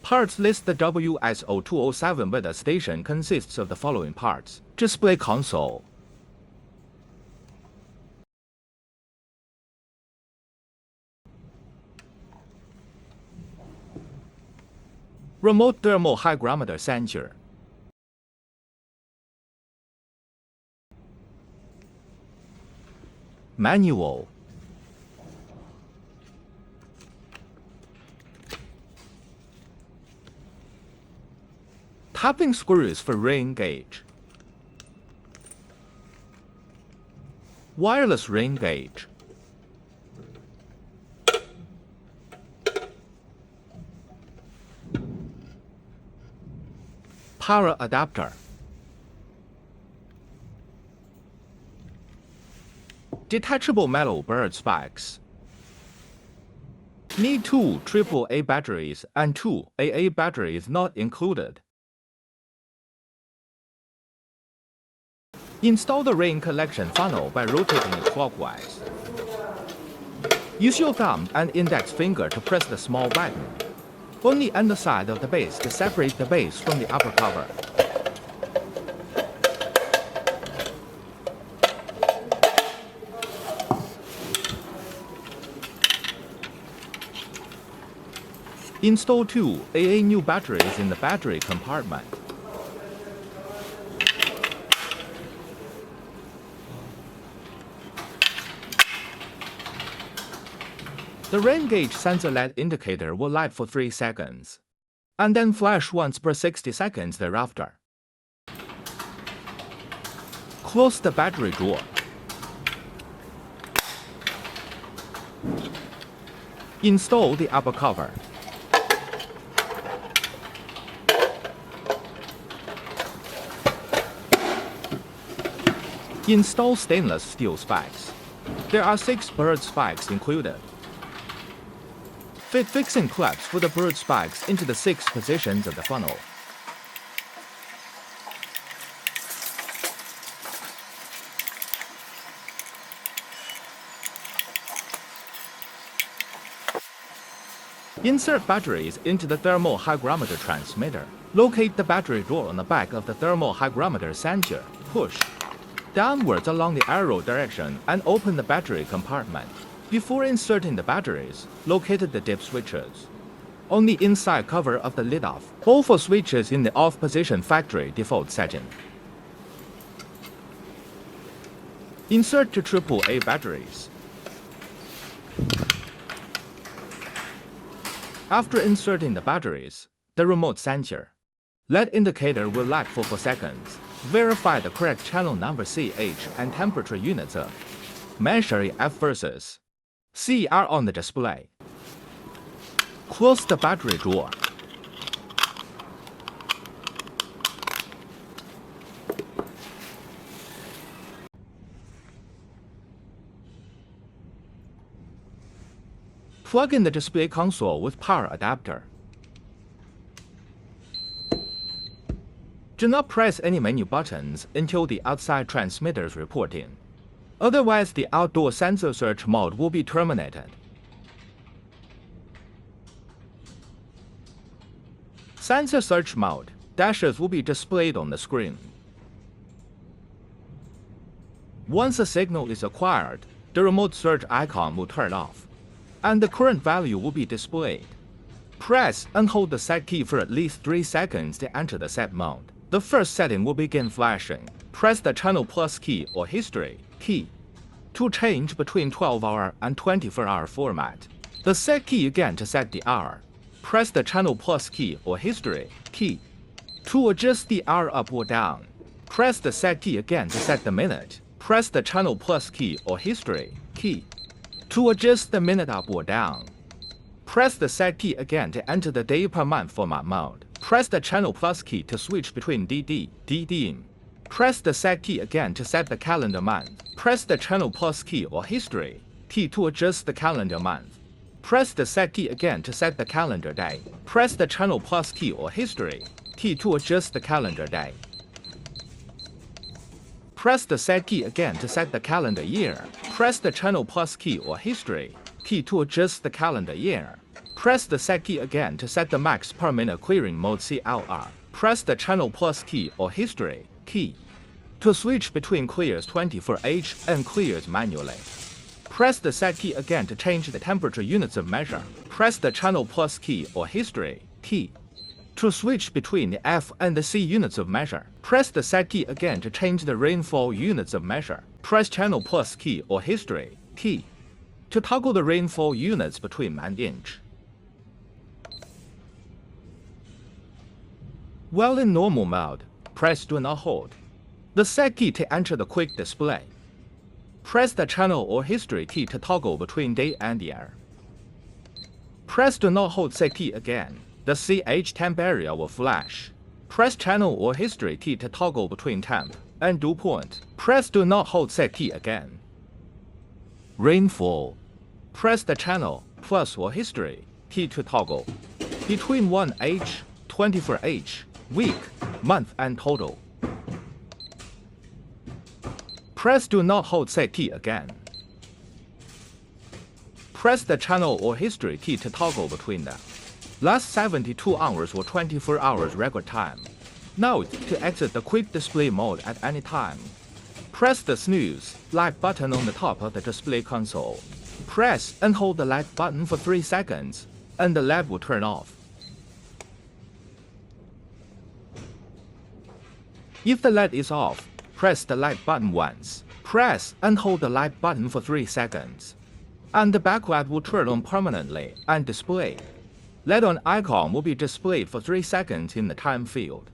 Parts list. The WS0207 weather station consists of the following parts: display console, remote thermal hygrometer sensor, manual, tapping screws for rain gauge, wireless rain gauge, power adapter, detachable metal bird spikes. Need 2 AAA batteries and 2 AA batteries not included. Install the rain collection funnel by rotating it clockwise. Use your thumb and index finger to press the small button on the underside of the base to separate the base from the upper cover. Install 2 AA new batteries in the battery compartment. The rain gauge sensor LED indicator will light for 3 seconds, and then flash once per 60 seconds thereafter. Close the battery drawer. Install the upper cover. Install stainless steel spikes. There are 6 bird spikes included. Fit fixing clamps for the bird spikes into the 6 positions of the funnel. Insert batteries into the thermal hygrometer transmitter. Locate the battery drawer on the back of the thermal hygrometer sensor. Push downwards along the arrow direction and open the battery compartment. Before inserting the batteries, locate the dip switches on the inside cover of the lid off. Both are switches in the off position factory default setting. Insert the AAA batteries. After inserting the batteries, the remote sensor LED indicator will light for 4 seconds. Verify the correct channel number CH and temperature units of measuring F versus C are on the display. Close the battery drawer. Plug in the display console with power adapter. Do not press any menu buttons until the outside transmitters report in. Otherwise, the outdoor sensor search mode will be terminated. Sensor search mode dashes will be displayed on the screen. Once a signal is acquired, the remote search icon will turn off, and the current value will be displayed. Press and hold the set key for at least 3 seconds to enter the set mode. The first setting will begin flashing. Press the channel plus key or history key to change between 12-hour and 24-hour format. The set key again to set the hour. Press the channel plus key or history key to adjust the hour up or down. Press the set key again to set the minute. Press the channel plus key or history key to adjust the minute up or down. Press the set key again to enter the day per month format mode. Press the channel plus key to switch between DD. Press the set key again to set the calendar month. Press the channel plus key or history key to adjust the calendar month. Press the set key again to set the calendar day. Press the channel plus key or history key to adjust the calendar day. Press the set key again to set the calendar year. Press the channel plus key or history key to adjust the calendar year. Press the set key again to set the max per minute clearing mode CLR. Press the channel plus key or history key to switch between clears 24H and clears manually. Press the set key again to change the temperature units of measure. Press the channel plus key or history key to switch between the F and the C units of measure. Press the set key again to change the rainfall units of measure. Press channel plus key or history key to toggle the rainfall units between man inch. While in normal mode, press do not hold the set key to enter the quick display. Press the channel or history key to toggle between day and year. Press do not hold set key again. The CH temp area will flash. Press channel or history key to toggle between temp and dew point. Press do not hold set key again. Rainfall. Press the channel plus or history key to toggle between 1H, 24H, week, month, and total. Press do not hold set key again. Press the channel or history key to toggle between them. Last 72 hours or 24 hours record time. Note to exit the quick display mode at any time. Press the snooze like button on the top of the display console. Press and hold the like button for 3 seconds, and the LED will turn off. If the LED is off, press the light button once. Press and hold the light button for 3 seconds, and the backlight will turn on permanently and display. LED on icon will be displayed for 3 seconds in the time field.